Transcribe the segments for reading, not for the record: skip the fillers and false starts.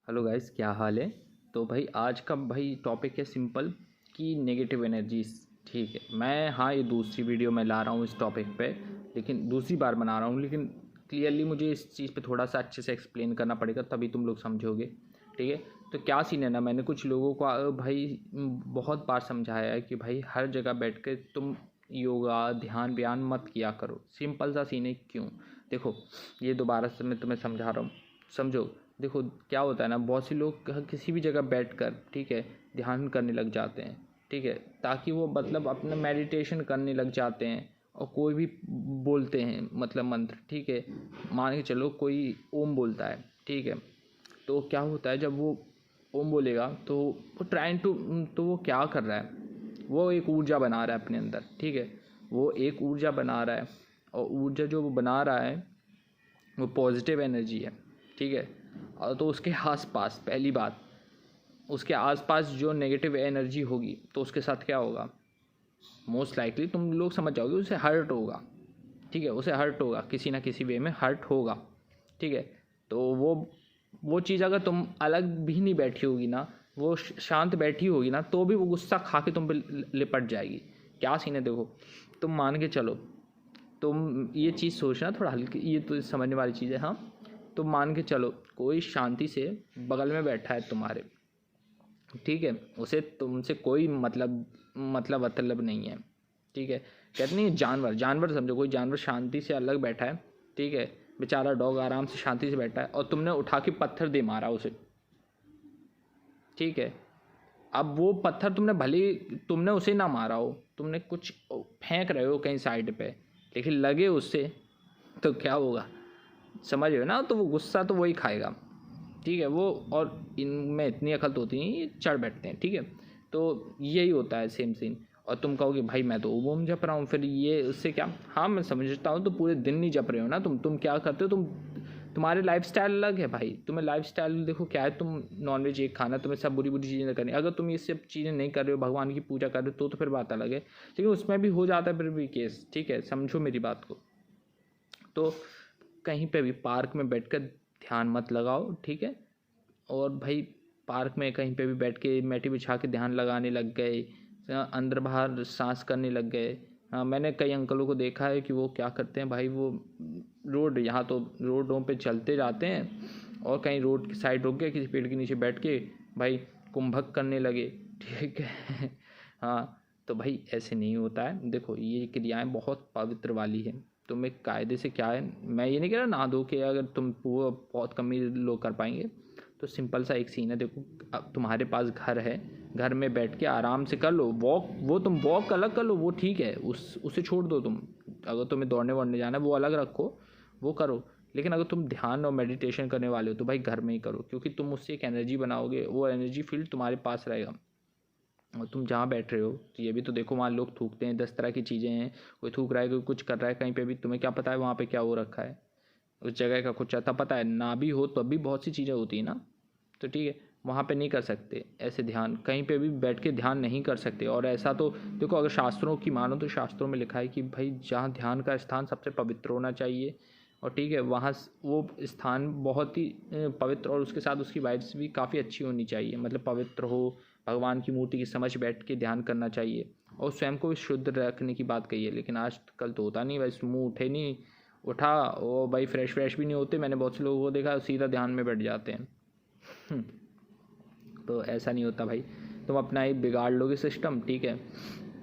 Hello guys, क्या हाल है। तो भाई आज का टॉपिक है सिंपल कि नेगेटिव एनर्जीज। ठीक है, ये दूसरी वीडियो मैं ला रहा हूँ इस टॉपिक पे, लेकिन दूसरी बार बना रहा हूँ, लेकिन क्लियरली मुझे इस चीज़ पे थोड़ा सा अच्छे से एक्सप्लेन करना पड़ेगा, तभी तुम लोग समझोगे। ठीक है, तो क्या सीन है ना, मैंने कुछ लोगों को बहुत बार समझाया है कि भाई हर जगह बैठ के तुम योगा ध्यान व्यान मत किया करो। सिंपल सा सीन है, क्यों? देखो, ये दोबारा से मैं तुम्हें समझा रहा हूँ, समझो। देखो क्या होता है ना, बहुत से लोग किसी भी जगह बैठकर, ठीक है, ध्यान करने लग जाते हैं। ठीक है, ताकि वो मतलब अपना मेडिटेशन करने लग जाते हैं और कोई भी बोलते हैं मतलब मंत्र। ठीक है, मान के चलो कोई ओम बोलता है, ठीक है, तो क्या होता है जब वो ओम बोलेगा तो वो ट्राइंग टू, तो वो क्या कर रहा है, वो एक ऊर्जा बना रहा है अपने अंदर। ठीक है, वो एक ऊर्जा बना रहा है, और ऊर्जा जो वो बना रहा है वो पॉजिटिव एनर्जी है। ठीक है, और तो उसके आसपास, पहली बात, उसके आसपास जो नेगेटिव एनर्जी होगी तो उसके साथ क्या होगा, मोस्ट लाइकली तुम लोग समझ जाओगे, उसे हर्ट होगा। ठीक है, उसे हर्ट होगा, किसी ना किसी वे में हर्ट होगा। ठीक है, तो वो चीज़ अगर तुम अलग भी नहीं बैठी होगी ना, वो शांत बैठी होगी ना, तो भी वो गुस्सा खा के तुम पे लिपट जाएगी। क्या सीन है, देखो, तुम मान के चलो, तुम ये चीज़ सोचना थोड़ा हल्की, ये तो समझने वाली चीज़ है। हाँ, तुम मान के चलो कोई शांति से बगल में बैठा है तुम्हारे, ठीक है, उसे तुमसे कोई मतलब नहीं है। ठीक है, कहते नहीं, जानवर जानवर समझो, कोई जानवर शांति से अलग बैठा है। ठीक है, बेचारा डॉग आराम से शांति से बैठा है और तुमने उठा के पत्थर दे मारा उसे। ठीक है, अब वो पत्थर तुमने भले, तुमने उसे ना मारा हो, तुमने कुछ फेंक रहे हो कहीं साइड पे, लेकिन लगे उससे, तो क्या होगा, समझ रहे हो ना, तो वो गुस्सा तो वही खाएगा। ठीक है, वो, और इनमें इतनी अकल तो होती नहीं, ये चढ़ बैठते हैं। ठीक है, तो यही होता है सेम सीन। और तुम कहोगे भाई मैं तो ओम जप रहा हूँ, फिर ये उससे क्या? हाँ मैं समझता हूँ, तो पूरे दिन नहीं जप रहे हो ना तुम क्या करते हो, तुम्हारे लाइफस्टाइल अलग है भाई। तुम्हें लाइफस्टाइल देखो क्या है, तुम नॉनवेज एक खाना, तुम्हें सब बुरी बुरी चीज़ें करनी। अगर तुम ये सब चीज़ें नहीं कर रहे हो, भगवान की पूजा कर रहे हो, तो फिर बात अलग है, लेकिन उसमें भी हो जाता है फिर भी केस। ठीक है, समझो मेरी बात को। तो कहीं पे भी पार्क में बैठकर ध्यान मत लगाओ। ठीक है, और भाई पार्क में कहीं पे भी बैठ के मैटी बिछा के ध्यान लगाने लग गए, अंदर बाहर सांस करने लग गए। हाँ, मैंने कई अंकलों को देखा है कि वो क्या करते हैं भाई, वो यहाँ तो रोडों पे चलते जाते हैं और कहीं रोड की साइड रुक गए, किसी पेड़ के नीचे बैठ के भाई कुंभक करने लगे। ठीक है हाँ, तो भाई ऐसे नहीं होता है। देखो ये क्रियाएं बहुत पवित्र वाली है, तुम एक कायदे से, क्या है, मैं ये नहीं कह रहा ना दो कि अगर तुम वो बहुत कम ही लोग कर पाएंगे, तो सिंपल सा एक सीन है। देखो, अब तुम्हारे पास घर है, घर में बैठ के आराम से कर लो वॉक, वो तुम वॉक अलग कर लो, वो ठीक है, उसे छोड़ दो तुम। अगर तुम्हें दौड़ने वौड़ने जाना है वो अलग रखो, वो करो। लेकिन अगर तुम ध्यान और मेडिटेशन करने वाले हो तो भाई घर में ही करो, क्योंकि तुम उससे एक एनर्जी बनाओगे, वो एनर्जी फील्ड तुम्हारे पास रहेगा। और तुम जहाँ बैठ रहे हो, तो ये भी तो देखो, वहाँ लोग थूकते हैं, 10 तरह की चीज़ें हैं, कोई थूक रहा है, कोई कुछ कर रहा है कहीं पे भी, तुम्हें क्या पता है वहाँ पे क्या हो रखा है, उस जगह का कुछ आता पता है ना भी हो, तो अभी बहुत सी चीज़ें होती है ना। तो ठीक है, वहाँ पे नहीं कर सकते ऐसे ध्यान, कहीं पे भी बैठ के ध्यान नहीं कर सकते। और ऐसा तो देखो, अगर शास्त्रों की मानो तो शास्त्रों में लिखा है कि भाई जहाँ ध्यान का स्थान सबसे पवित्र होना चाहिए, और ठीक है, वहाँ वो स्थान बहुत ही पवित्र, और उसके साथ उसकी वाइब्स भी काफ़ी अच्छी होनी चाहिए, मतलब पवित्र हो, भगवान की मूर्ति की समझ बैठ के ध्यान करना चाहिए, और स्वयं को भी शुद्ध रखने की बात कही है। लेकिन आजकल तो होता नहीं भाई, मुँह उठे नहीं, उठा वो भाई फ्रेश भी नहीं होते, मैंने बहुत से लोगों को देखा सीधा ध्यान में बैठ जाते हैं। तो ऐसा नहीं होता भाई, तुम अपना ही बिगाड़ लोगे सिस्टम। ठीक है,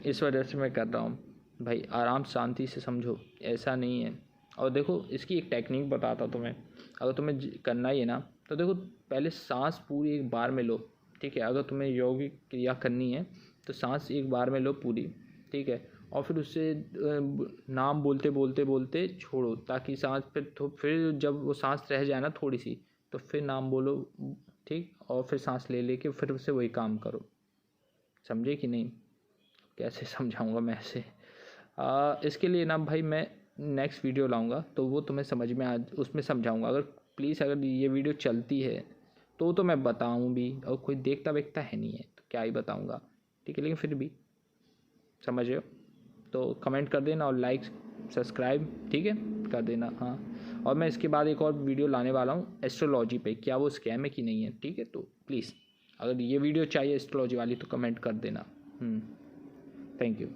इस वजह से मैं कर रहा हूँ भाई, आराम शांति से समझो, ऐसा नहीं है। और देखो इसकी एक टेक्निक बताता हूँ तुम्हें, अगर तुम्हें करना ही है ना, तो देखो पहले सांस पूरी एक बार में लो। ठीक है, अगर तुम्हें यौगिक क्रिया करनी है तो सांस एक बार में लो पूरी। ठीक है, और फिर उससे नाम बोलते बोलते बोलते छोड़ो, ताकि सांस फिर जब वो सांस रह जाए ना थोड़ी सी, तो फिर नाम बोलो। ठीक, और फिर सांस ले लेके फिर उससे वही काम करो। समझे कि नहीं? कैसे समझाऊंगा मैं ऐसे? इसके लिए ना भाई मैं नेक्स्ट वीडियो लाऊंगा, तो वो तुम्हें समझ में आ, उसमें समझाऊंगा। अगर प्लीज़, अगर ये वीडियो चलती है तो मैं बताऊं भी, और कोई देखता वेखता है नहीं है तो क्या ही बताऊंगा। ठीक है, लेकिन फिर भी समझ रहे हो, तो कमेंट कर देना और लाइक सब्सक्राइब, ठीक है, कर देना। हाँ, और मैं इसके बाद एक और वीडियो लाने वाला हूँ एस्ट्रोलॉजी पे, क्या वो स्कैम है कि नहीं है, ठीक है। तो प्लीज़ अगर ये वीडियो चाहिए एस्ट्रोलॉजी वाली तो कमेंट कर देना। Thank you.